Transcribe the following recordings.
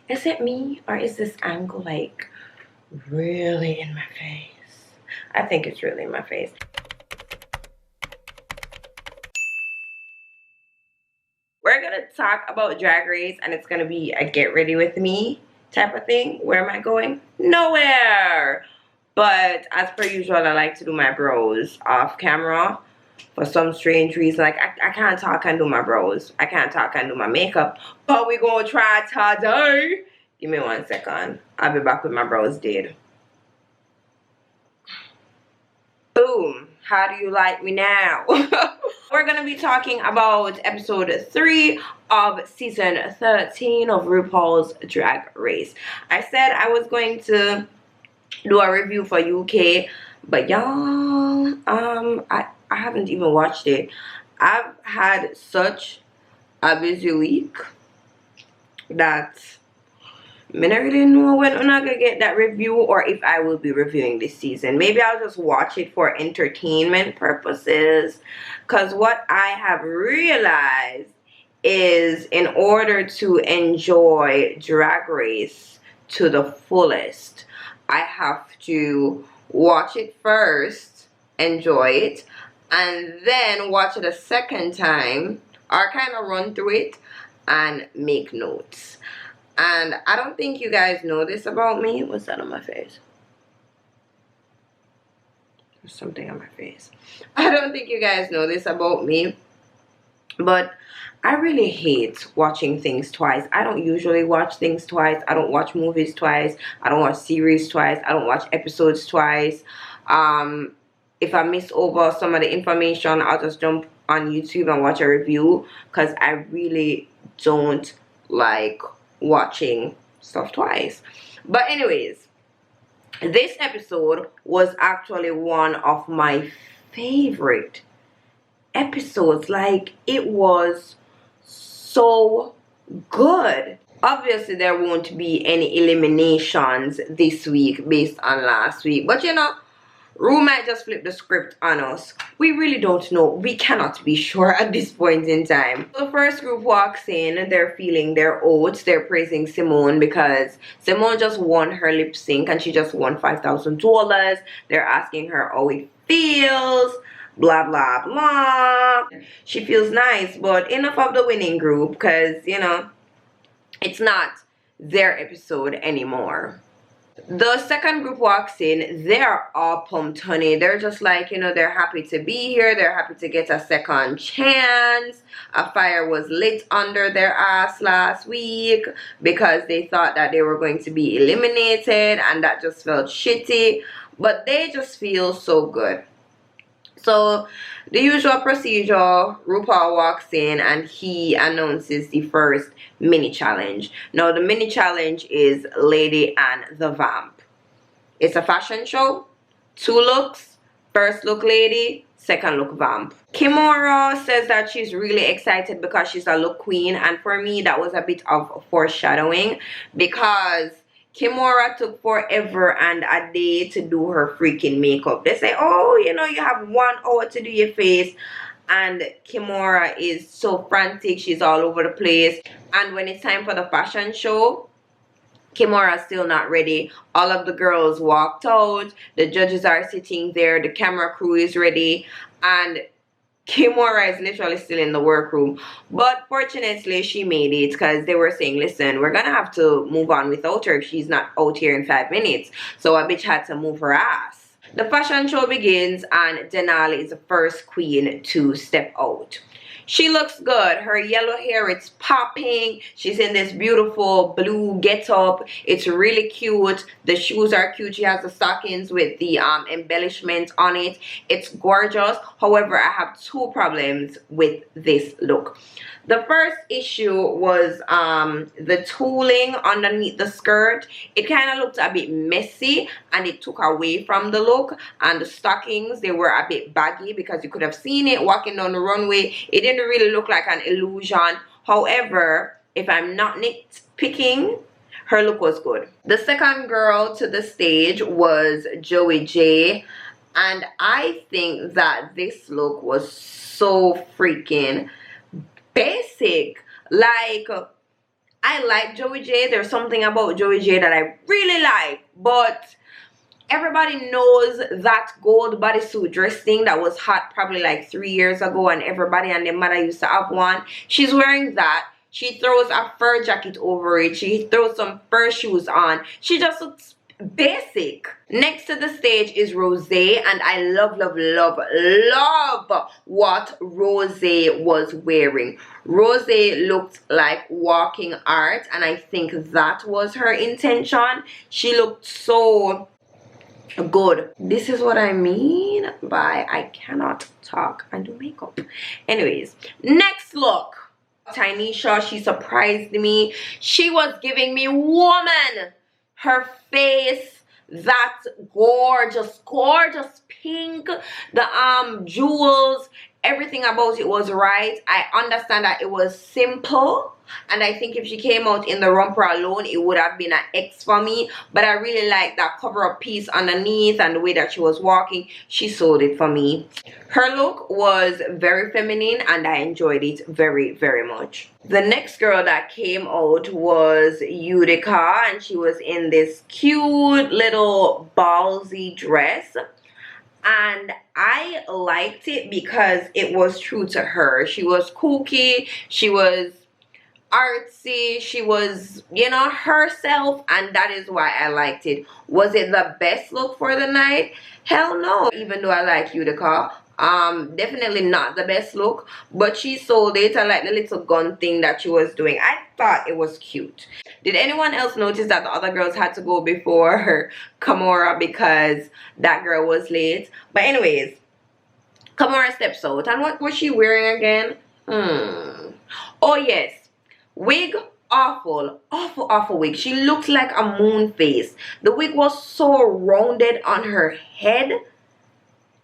Is it me or is this angle like really in my face? I think it's really in my face. We're gonna talk about Drag Race, and it's gonna be a get ready with me type of thing. Where am I going? Nowhere. But as per usual, I like to do my brows off camera for some strange reason. Like I can't talk and do my brows. I can't talk and do my makeup. But we're gonna try today. Give me 1 second. I'll be back with my brows did. Boom. How do you like me now? We're gonna be talking about episode 3 of season 13 of RuPaul's Drag Race. I said I was going to do a review for UK, but y'all, I haven't even watched it. I've had such a busy week that I don't really know when I'm not gonna get that review or if I will be reviewing this season. Maybe I'll just watch it for entertainment purposes, because what I have realized is in order to enjoy Drag Race to the fullest, I have to watch it first, enjoy it, and then watch it a second time or kind of run through it and make notes. And I don't think you guys know this about me. What's that on my face? There's something on my face. I don't think you guys know this about me, but I really hate watching things twice. I don't usually watch things twice. I don't watch movies twice. I don't watch series twice. I don't watch episodes twice. If I miss over some of the information, I'll just jump on YouTube and watch a review, because I really don't like watching stuff twice. But anyways, this episode was actually one of my favorite episodes. Like, it was so good. Obviously there won't be any eliminations this week based on last week, but you know, Ru might just flip the script on us. We really don't know. We cannot be sure at this point in time. The first group walks in. They're feeling their oats. They're praising Simone because Simone just won her lip sync and she just won $5,000. They're asking her how it feels. Blah, blah, blah. She feels nice, but enough of the winning group, because, you know, it's not their episode anymore. The second group walks in. They're all pumped, honey. They're just like, you know, they're happy to be here. They're happy to get a second chance. A fire was lit under their ass last week because they thought that they were going to be eliminated, and that just felt shitty. But they just feel so good. So the usual procedure, RuPaul walks in and he announces the first mini challenge. Now the mini challenge is Lady and the Vamp. It's a fashion show. 2 looks. First look Lady, second look Vamp. Kimora says that she's really excited because she's a look queen, and for me that was a bit of foreshadowing, because Kimora took forever and a day to do her freaking makeup. They say, oh, you know, you have 1 hour to do your face. And Kimora is so frantic. She's all over the place. And when it's time for the fashion show, Kimora's still not ready. All of the girls walked out. The judges are sitting there. The camera crew is ready. And Kimora is literally still in the workroom. But fortunately, she made it, because they were saying, listen, we're going to have to move on without her if she's not out here in 5 minutes. So a bitch had to move her ass. The fashion show begins, and Denali is the first queen to step out. She looks good. Her yellow hair, it's popping. She's in this beautiful blue get-up. It's really cute. The shoes are cute. She has the stockings with the embellishment on it. It's gorgeous. However, I have 2 problems with this look. The first issue was the tooling underneath the skirt. It kind of looked a bit messy and it took away from the look. And the stockings, they were a bit baggy, because you could have seen it walking down the runway. It didn't really look like an illusion. However, if I'm not nitpicking, her look was good. The second girl to the stage was Joey J. And I think that this look was so freaking basic. Like, I like Joey J. There's something about Joey J that I really like, but everybody knows that gold bodysuit dress thing that was hot probably like 3 years ago, and everybody and their mother used to have one. She's wearing that. She throws a fur jacket over it. She throws some fur shoes on. She just looks basic. Next to the stage is Rose, and I love what Rose was wearing. Rose looked like walking art, and I think that was her intention. She looked so good. This is what I mean by I cannot talk and do makeup. Anyways, next look. Tynesha, she surprised me. She was giving me woman. Her face, that gorgeous pink, the jewels, everything about it was right. I understand that it was simple, and I think if she came out in the romper alone, it would have been an X for me. But I really like that cover-up piece underneath, and the way that she was walking, she sold it for me. Her look was very feminine, and I enjoyed it very much. The next girl that came out was Utica, and she was in this cute little ballsy dress. And I liked it because it was true to her. She was kooky, she was artsy, she was, you know, herself, and that is why I liked it. Was it the best look for the night? Hell no. Even though I like Utica, definitely not the best look, but she sold it. I like the little gun thing that she was doing. I thought it was cute. Did anyone else notice that the other girls had to go before her Kimora because that girl was late? But anyways, Kimora steps out, and what was she wearing again? Oh yes, wig. Awful wig. She looked like a moon face. The wig was so rounded on her head.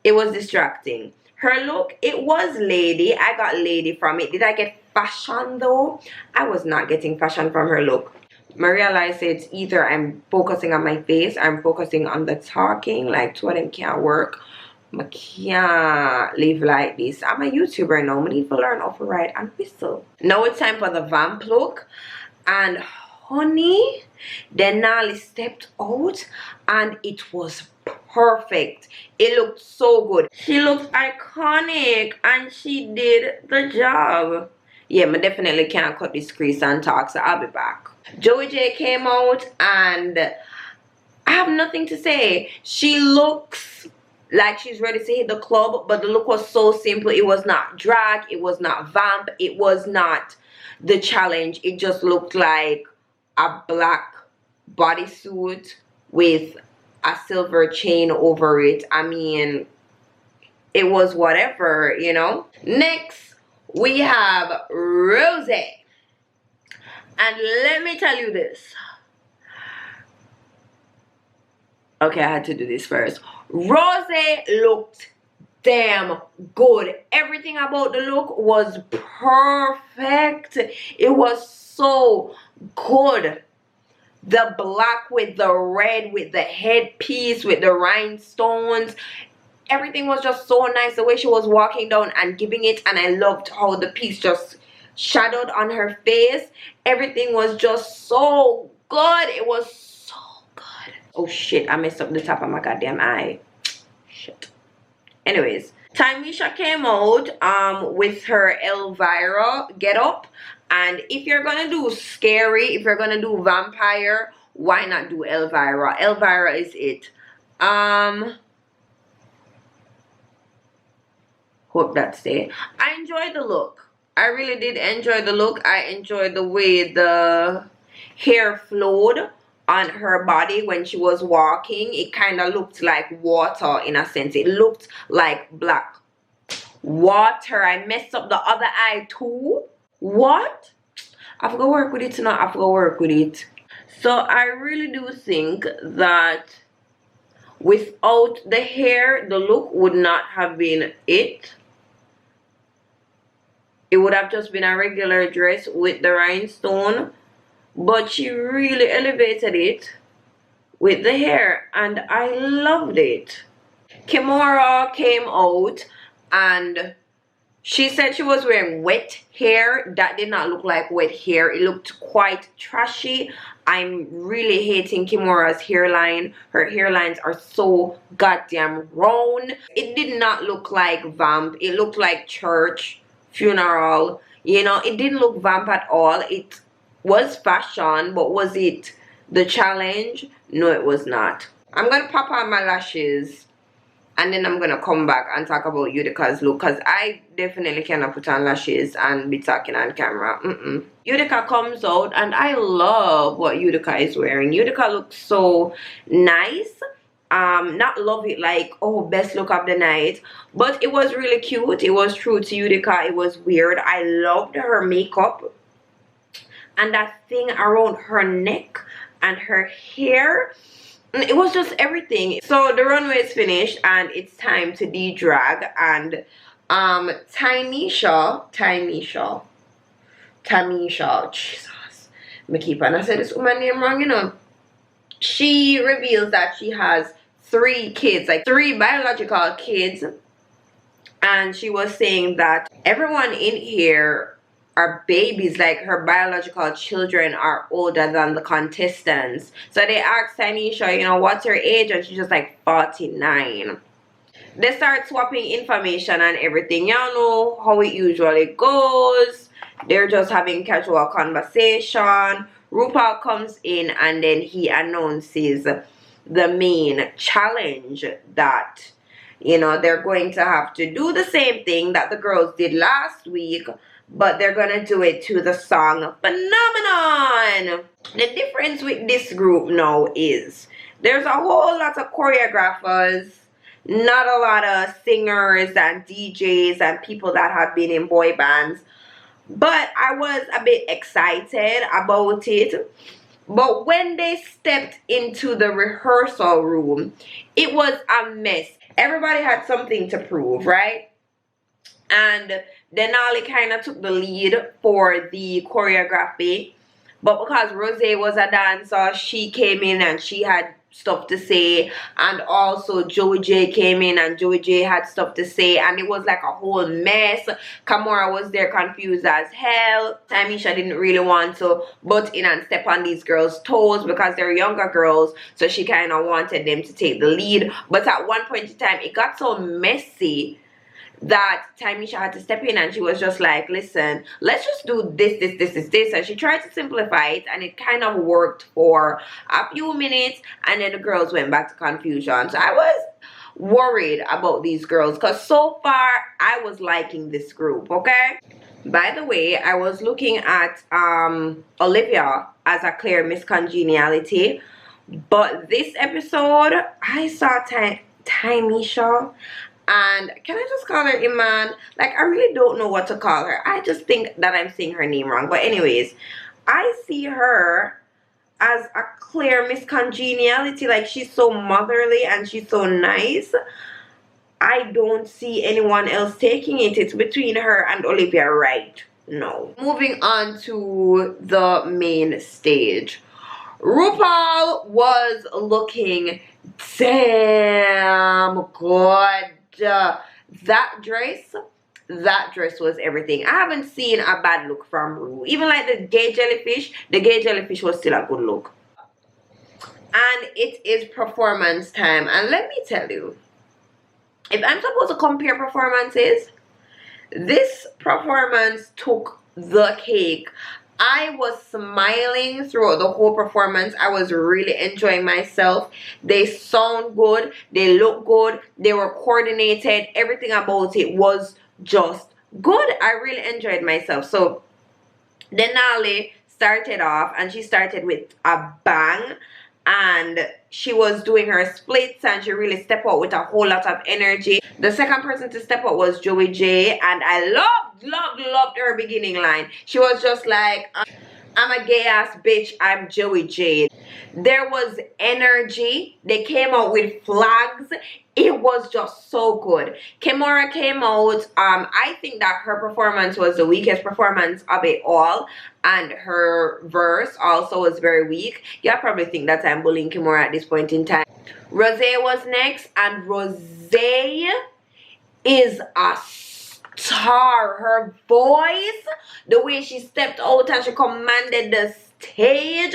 It was distracting. Her look, it was lady. I got lady from it. Did I get fashion though? I was not getting fashion from her look. I realized it's either I'm focusing on my face, I'm focusing on the talking, like two of them can't work. I can't live like this. I'm a YouTuber now. I need to learn how to write and whistle. Now it's time for the vamp look. And honey, Denali stepped out and it was perfect. It looked so good. She looked iconic and she did the job. Yeah, I definitely can't cut this crease and talk, so I'll be back. Joey J came out and I have nothing to say. She looks like she's ready to hit the club, but the look was so simple. It was not drag, it was not vamp, it was not the challenge. It just looked like a black bodysuit with a silver chain over it. I mean, it was whatever, you know. Next we have Rose, and let me tell you this. Okay, I had to do this first. Rose looked damn good. Everything about the look was perfect. It was so good. The black with the red, with the headpiece, with the rhinestones, everything was just so nice. The way she was walking down and giving it, and I loved how the piece just shadowed on her face. Everything was just so good. It was so good. Oh shit, I messed up the top of my goddamn eye. Shit. Anyways, Tynesha came out with her Elvira get up. And if you're gonna do scary, if you're gonna do vampire, why not do Elvira? Elvira is it. Hope that's it. I enjoyed the look. I really did enjoy the look. I enjoyed the way the hair flowed on her body when she was walking. It kind of looked like water in a sense. It looked like black water. I messed up the other eye too. What? I forgot to work with it tonight. I forgot to work with it. So I really do think that without the hair, the look would not have been it. It would have just been a regular dress with the rhinestone. But she really elevated it with the hair, and I loved it. Kimora came out and She said she was wearing wet hair. That did not look like wet hair. It looked quite trashy. I'm really hating Kimora's hairline. Her hairlines are so goddamn round. It did not look like vamp. It looked like church, funeral. You know, it didn't look vamp at all. It was fashion, but was it the challenge? No, it was not. I'm going to pop on my lashes. And then I'm going to come back and talk about Utica's look. Because I definitely cannot put on lashes and be talking on camera. Utica comes out. And I love what Utica is wearing. Utica looks so nice. Not love it like, oh, best look of the night. But it was really cute. It was true to Utica. It was weird. I loved her makeup. And that thing around her neck and her hair. It was just everything. So the runway is finished and it's time to de-drag. And Tamisha, Jesus, me keep on I said this woman name wrong, you know. She reveals that she has 3 kids, like 3 biological kids. And she was saying that everyone in here are babies, like her biological children are older than the contestants. So they asked Tanisha, you know, what's her age? And she's just like 49. They start swapping information and everything. Y'all know how it usually goes. They're just having casual conversation. Rupaul comes in and then he announces the main challenge that, you know, they're going to have to do the same thing that the girls did last week, but they're gonna do it to the song Phenomenon. The difference with this group now is there's a whole lot of choreographers, not a lot of singers and DJs and people that have been in boy bands. But I was a bit excited about it. But when they stepped into the rehearsal room, it was a mess. Everybody had something to prove, right? And Denali kind of took the lead for the choreography. But because Rose was a dancer, she came in and she had stuff to say. And also Joey J came in and Joey J had stuff to say. And it was like a whole mess. Kamora was there confused as hell. Tamisha didn't really want to butt in and step on these girls' toes because they're younger girls. So she kind of wanted them to take the lead. But at one point in time, it got so messy that Tamisha had to step in and she was just like, listen, let's just do this. And she tried to simplify it and it kind of worked for a few minutes and then the girls went back to confusion. So I was worried about these girls because so far I was liking this group, okay? By the way, I was looking at Olivia as a clear miscongeniality, but this episode I saw Tamisha. And can I just call her Iman? Like, I really don't know what to call her. I just think that I'm saying her name wrong. But anyways, I see her as a clear miscongeniality. Like, she's so motherly and she's so nice. I don't see anyone else taking it. It's between her and Olivia right now. Moving on to the main stage. Rupaul was looking damn good. That dress was everything. I haven't seen a bad look from Ru. Even like the gay jellyfish was still a good look. And it is performance time. And let me tell you, if I'm supposed to compare performances, this performance took the cake. I was smiling throughout the whole performance. I was really enjoying myself. They sound good. They look good. They were coordinated. Everything about it was just good. I really enjoyed myself. So Denali started off and she started with a bang. And she was doing her splits and she really stepped out with a whole lot of energy. The second person to step out was Joey J, and I loved her beginning line. She was just like, I'm a gay ass bitch, I'm Joey J. There was energy. They came out with flags. It was just so good. Kimora came out. I think that her performance was the weakest performance of it all. And her verse also was very weak. Y'all probably think that I'm bullying Kimora at this point in time. Rose was next. And Rose is a her voice, the way she stepped out and she commanded the stage.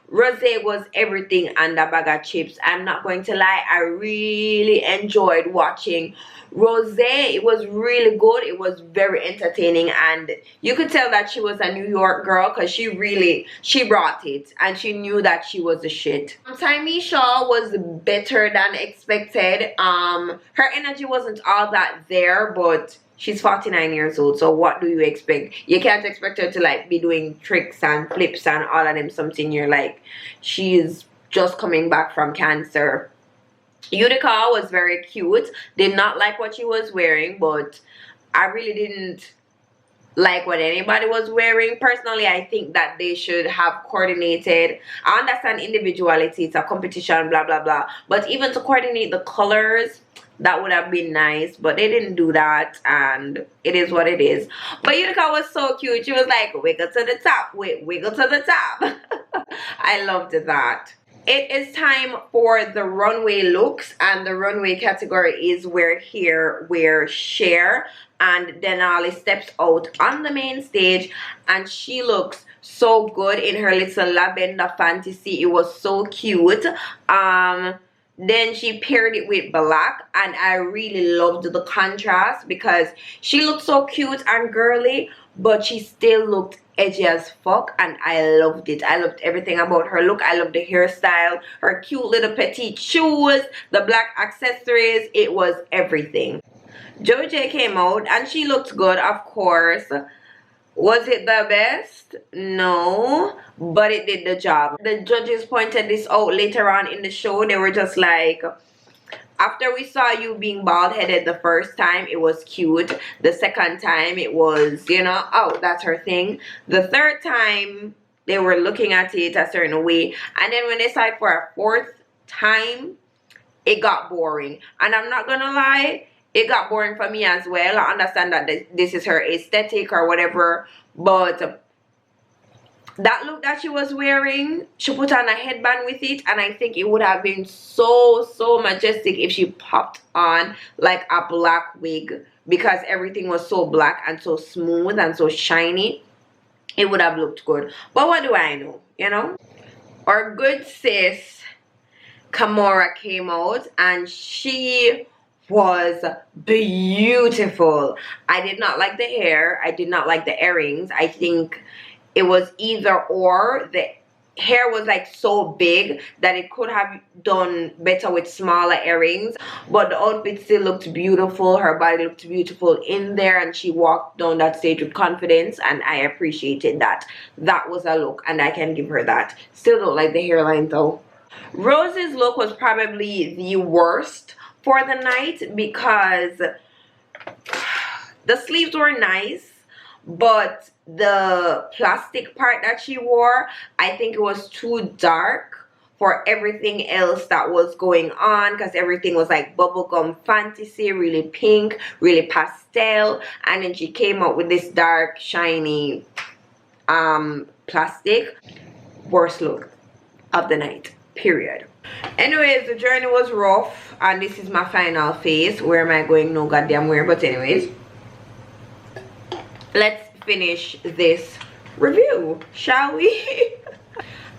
Rose was everything and a bag of chips. I'm not going to lie, I really enjoyed watching Rose. It was really good. It was very entertaining, and you could tell that she was a New York girl because she brought it and she knew that she was the shit. Tamisha was better than expected. Her energy wasn't all that there, but she's 49 years old, so what do you expect? You can't expect her to like be doing tricks and flips and all of them something. You're like, she's just coming back from cancer. Utica was very cute. Did not like what she was wearing, but I really didn't like what anybody was wearing. Personally, I think that they should have coordinated. I understand individuality, it's a competition, blah blah blah, but even to coordinate the colors, that would have been nice, but they didn't do that, and it is what it is. But Utica was so cute. She was like, wiggle to the top, wiggle to the top. I loved that. It is time for the runway looks, and the runway category is where Cher and Denali steps out on the main stage, and she looks so good in her little lavender fantasy. It was so cute. Then she paired it with black, and I really loved the contrast because she looked so cute and girly, but she still looked edgy as fuck, and I loved it. I loved everything about her look. I loved the hairstyle, her cute little petite shoes, the black accessories. It was everything. Joey J came out and she looked good, of course. Was it the best? No, but it did the job. The judges pointed this out later on in the show. They were just like, after we saw you being bald-headed the first time, it was cute. The second time, it was, you know, oh, that's her thing. The third time, they were looking at it a certain way. And then when they saw it for a fourth time, it got boring. And I'm not gonna lie, it got boring for me as well. I understand that this is her aesthetic or whatever, but that look that she was wearing, she put on a headband with it, and I think it would have been so majestic if she popped on like a black wig, because everything was so black and so smooth and so shiny. It would have looked good, but what do I know, you know? Our good sis Kamora came out, and she was beautiful. I did not like the hair. I did not like the earrings. I think it was either or. The hair was like so big that it could have done better with smaller earrings, but the outfit still looked beautiful. Her body looked beautiful in there, and she walked down that stage with confidence, and I appreciated that. That was a look, and I can give her that. Still don't like the hairline though. Rose's look was probably the worst for the night because the sleeves were nice, but the plastic part that she wore, I think it was too dark for everything else that was going on, because everything was like bubblegum fantasy, really pink, really pastel, and then she came out with this dark shiny plastic. Worst look of the night, period. Anyways, the journey was rough, and this is my final face. Where am I going? No goddamn where. But anyways, let's finish this review, shall we?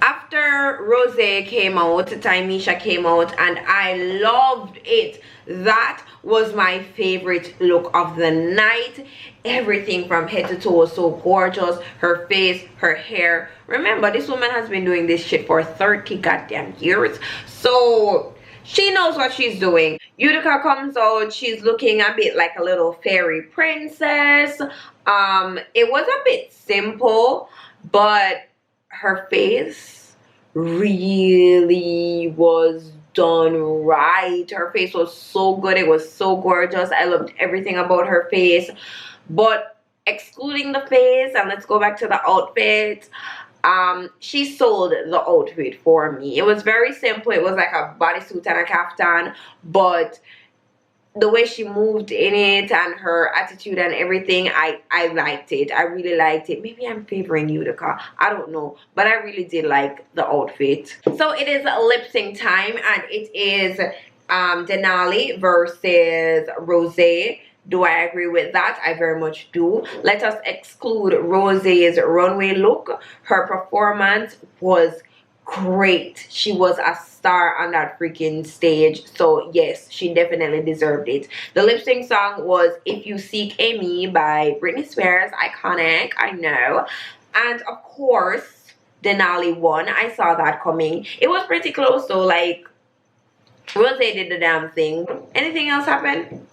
After Rose came out, Tamisha came out, and I loved it. That was my favorite look of the night. Everything from head to toe was so gorgeous. Her face, her hair. Remember, this woman has been doing this shit for 30 goddamn years, so she knows what she's doing. Utica comes out. She's looking a bit like a little fairy princess. It was a bit simple, but her face really was done right. Her face was so good. It was so gorgeous. I loved everything about her face. But excluding the face, and let's go back to the outfit, she sold the outfit for me. It was very simple. It was like a bodysuit and a kaftan, but the way she moved in it and her attitude and everything, I liked it. I really liked it. Maybe I'm favoring Utica, I don't know, but I really did like the outfit. So it is lip sync time, and it is Denali versus Rose. Do I agree with that? I very much do. Let us exclude Rose's runway look. Her performance was great. She was a star on that freaking stage. So yes, she definitely deserved it. The lip sync song was If You Seek a Me by Britney Spears. Iconic, I know. And of course, Denali won. I saw that coming. It was pretty close though. Like, Rose did the damn thing. Anything else happen?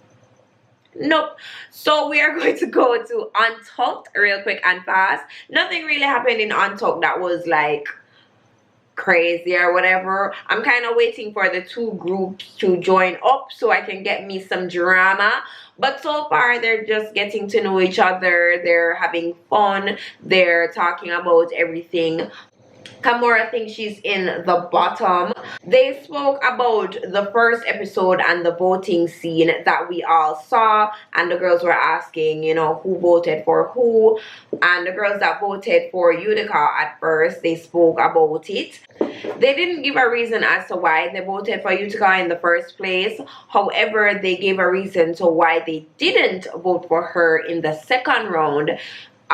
Nope. So we are going to go to Untucked real quick and fast. Nothing really happened in Untucked that was like crazy or whatever. I'm kind of waiting for the two groups to join up so I can get me some drama. But so far they're just getting to know each other. They're having fun. They're talking about everything. Kamora thinks she's in the bottom. They spoke about the first episode and the voting scene that we all saw, and the girls were asking, you know, who voted for who. And the girls that voted for Utica at first, they spoke about it. They didn't give a reason as to why they voted for Utica in the first place. However, they gave a reason to why they didn't vote for her in the second round.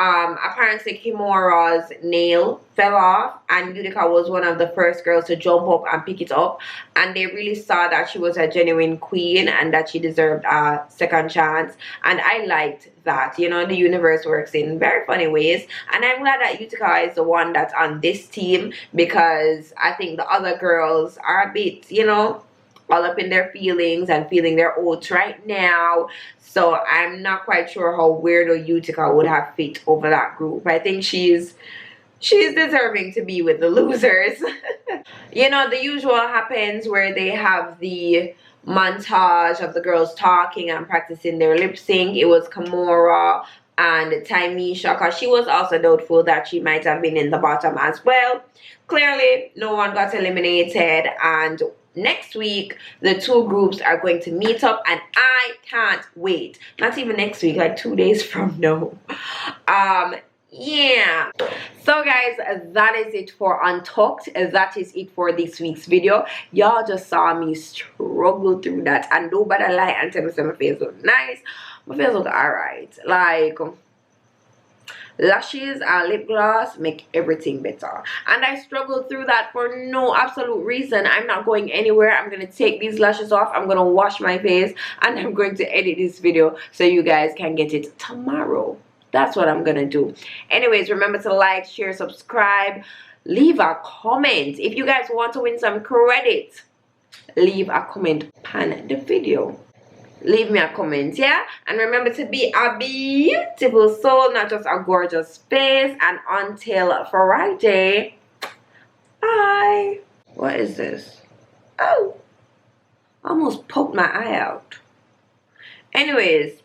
Apparently Kimora's nail fell off and Utica was one of the first girls to jump up and pick it up, and they really saw that she was a genuine queen and that she deserved a second chance. And I liked that. You know, the universe works in very funny ways, and I'm glad that Utica is the one that's on this team, because I think the other girls are a bit, you know, all up in their feelings and feeling their oats right now. So I'm not quite sure how weirdo Utica would have fit over that group. I think she's deserving to be with the losers. You know, the usual happens where they have the montage of the girls talking and practicing their lip sync. It was Kimora and Tymisha, because she was also doubtful that she might have been in the bottom as well. Clearly, no one got eliminated, and next week the two groups are going to meet up, and I can't wait. Not even next week, like 2 days from now. Yeah, so guys, that is it for Untucked. That is it for this week's video. Y'all just saw me struggle through that, and nobody lie and tell me my face look nice. My face look alright. Like, lashes and lip gloss make everything better, and I struggled through that for no absolute reason. I'm not going anywhere. I'm gonna take these lashes off, I'm gonna wash my face, and I'm going to edit this video so you guys can get it tomorrow. That's what I'm gonna do. Anyways, remember to like, share, subscribe, leave a comment. If you guys want to win some credit, leave a comment on the video. Leave me a comment, yeah? And remember to be a beautiful soul, not just a gorgeous face. And until Friday, bye. What is this? Oh, I almost poked my eye out. Anyways,